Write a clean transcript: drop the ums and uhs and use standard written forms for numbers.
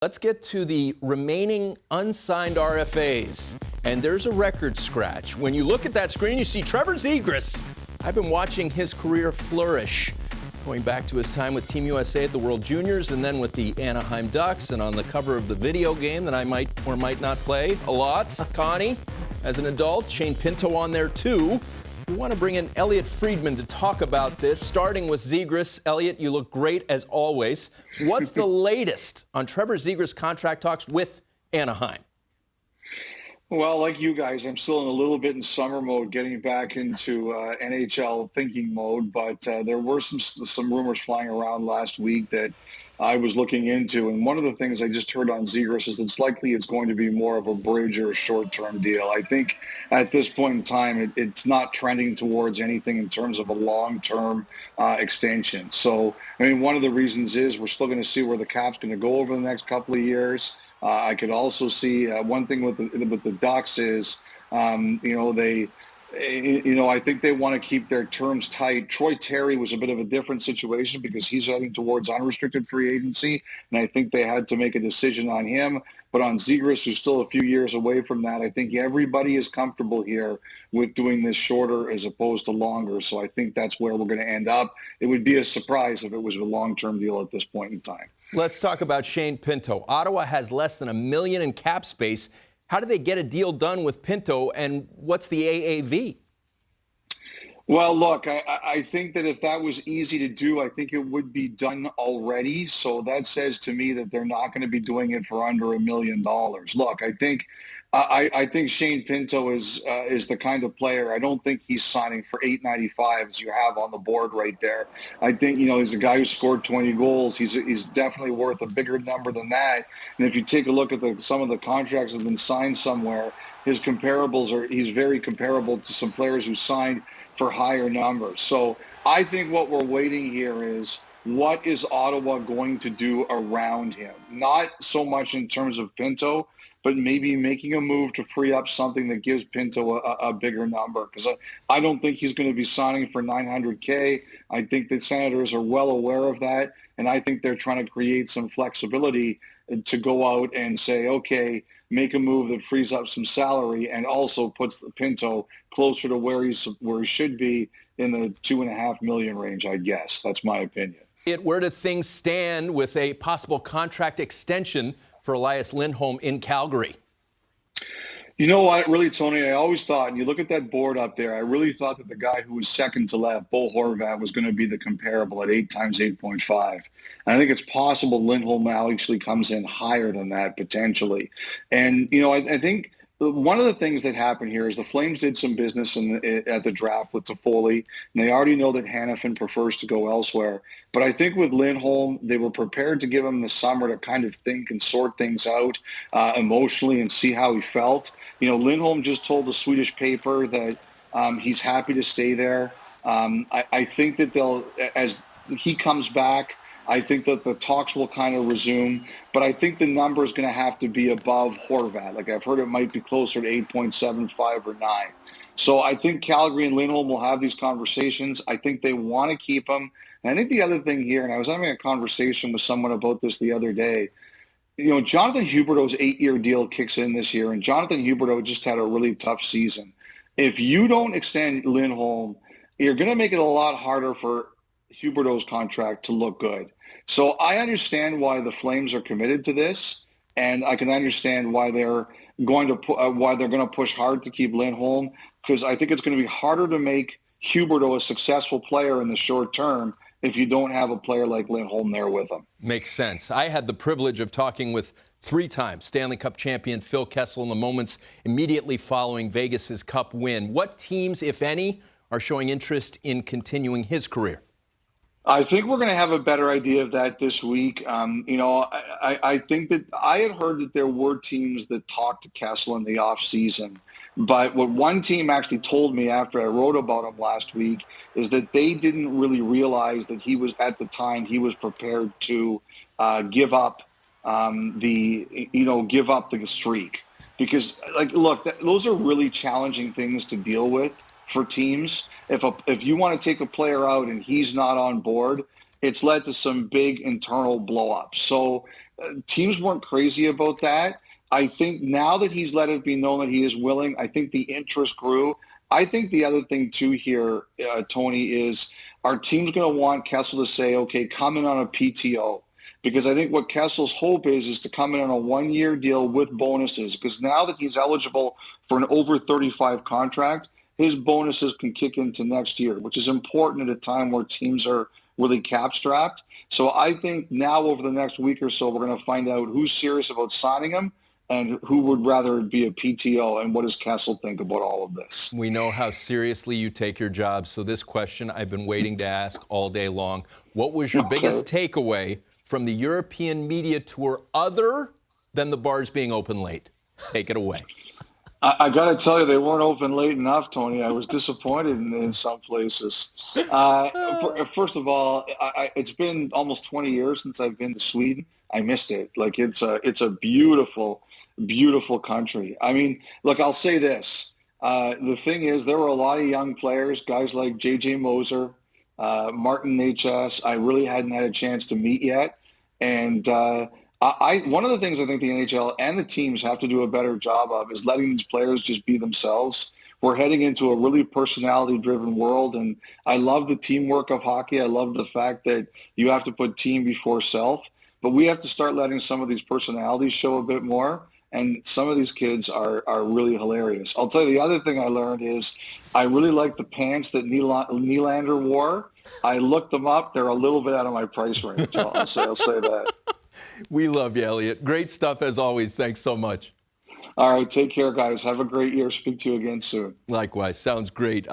Let's get to the remaining unsigned RFAs. And there's a record scratch. When you look at that screen, you see Trevor Zegras. I've been watching his career flourish, going back to his time with Team USA at the World Juniors and then with the Anaheim Ducks and on the cover of the video game that I might or might not play a lot. Connie, as an adult, Shane Pinto on there too. We want to bring in Elliotte Friedman to talk about this, starting with Zegras. Elliotte, you look great as always. What's the latest on Trevor Zegras' contract talks with Anaheim? Well, like you guys, I'm still in a little bit in summer mode, getting back into NHL thinking mode. But there were some rumors flying around last week that I was looking into. And one of the things I just heard on Zegras is it's likely it's going to be more of a bridge or a short-term deal. I think at this point in time, it's not trending towards anything in terms of a long-term extension. So, I mean, one of the reasons is we're still going to see where the cap's going to go over the next couple of years. I could also see one thing with the Ducks is, I think they want to keep their terms tight. Troy Terry was a bit of a different situation because he's heading towards unrestricted free agency, and I think they had to make a decision on him. But on Zegras, who's still a few years away from that, I think everybody is comfortable here with doing this shorter as opposed to longer. So I think that's where we're going to end up. It would be a surprise if it was a long-term deal at this point in time. Let's talk about Shane Pinto. Ottawa has less than $1 million in cap space. How do they get a deal done with Pinto, and what's the AAV? Well, look, I think that if that was easy to do, I think it would be done already. So that says to me that they're not going to be doing it for under $1 million. Look, I think Shane Pinto is the kind of player. I don't think he's signing for $8.95 as you have on the board right there. I think he's a guy who scored 20 goals. He's definitely worth a bigger number than that. And if you take a look at some of the contracts that have been signed somewhere, his comparables he's very comparable to some players who signed for higher numbers. So I think what we're waiting here is what is Ottawa going to do around him? Not so much in terms of Pinto, but maybe making a move to free up something that gives Pinto a bigger number. Because I don't think he's going to be signing for $900K. I think the Senators are well aware of that. And I think they're trying to create some flexibility to go out and say, okay, make a move that frees up some salary and also puts the Pinto closer to where he should be in the $2.5 million range, I guess. That's my opinion. Where do things stand with a possible contract extension for Elias Lindholm in Calgary? You know what, really, Tony, I always thought, and you look at that board up there, I really thought that the guy who was second to left, Bo Horvat, was going to be the comparable at 8 times 8.5. And I think it's possible Lindholm now actually comes in higher than that potentially. And, I think one of the things that happened here is the Flames did some business at the draft with Toffoli, and they already know that Hanifin prefers to go elsewhere. But I think with Lindholm, they were prepared to give him the summer to kind of think and sort things out emotionally and see how he felt. Lindholm just told the Swedish paper that he's happy to stay there. I think that as he comes back, I think that the talks will kind of resume, but I think the number is going to have to be above Horvat. Like I've heard it might be closer to 8.75 or 9. So I think Calgary and Lindholm will have these conversations. I think they want to keep him. And I think the other thing here, and I was having a conversation with someone about this the other day, Jonathan Huberdeau's 8-year deal kicks in this year, and Jonathan Huberdeau just had a really tough season. If you don't extend Lindholm, you're going to make it a lot harder for Huberdeau's contract to look good. So I understand why the Flames are committed to this, and I can understand why they're going to push hard to keep Lindholm, because I think it's going to be harder to make Huberdeau a successful player in the short term if you don't have a player like Lindholm there with him. Makes sense. I had the privilege of talking with 3-time Stanley Cup champion Phil Kessel in the moments immediately following Vegas's Cup win. What teams, if any, are showing interest in continuing his career? I think we're going to have a better idea of that this week. I think that I had heard that there were teams that talked to Kessel in the offseason. But what one team actually told me after I wrote about him last week is that they didn't really realize that he was prepared to give up the streak. Because, those are really challenging things to deal with for teams. If you want to take a player out and he's not on board, it's led to some big internal blow-ups. So teams weren't crazy about that. I think now that he's let it be known that he is willing, I think the interest grew. I think the other thing too here, Tony, is our team's going to want Kessel to say, okay, come in on a PTO. Because I think what Kessel's hope is to come in on a one-year deal with bonuses. Because now that he's eligible for an over 35 contract, his bonuses can kick into next year, which is important at a time where teams are really cap strapped. So I think now over the next week or so, we're going to find out who's serious about signing him and who would rather be a PTO, and what does Kessel think about all of this? We know how seriously you take your job, so this question I've been waiting to ask all day long. What was your biggest takeaway from the European media tour other than the bars being open late? Take it away. I got to tell you, they weren't open late enough, Tony. I was disappointed in some places. First of all, it's been almost 20 years since I've been to Sweden. I missed it. Like, it's a beautiful, beautiful country. I mean, look, I'll say this. The thing is, there were a lot of young players, guys like J.J. Moser, Martin Necas, I really hadn't had a chance to meet yet. And one of the things I think the NHL and the teams have to do a better job of is letting these players just be themselves. We're heading into a really personality-driven world, and I love the teamwork of hockey. I love the fact that you have to put team before self, but we have to start letting some of these personalities show a bit more, and some of these kids are really hilarious. I'll tell you, the other thing I learned is I really like the pants that Nylander wore. I looked them up. They're a little bit out of my price range. I'll say that. We love you, Elliot. Great stuff as always. Thanks so much. All right. Take care, guys. Have a great year. Speak to you again soon. Likewise. Sounds great.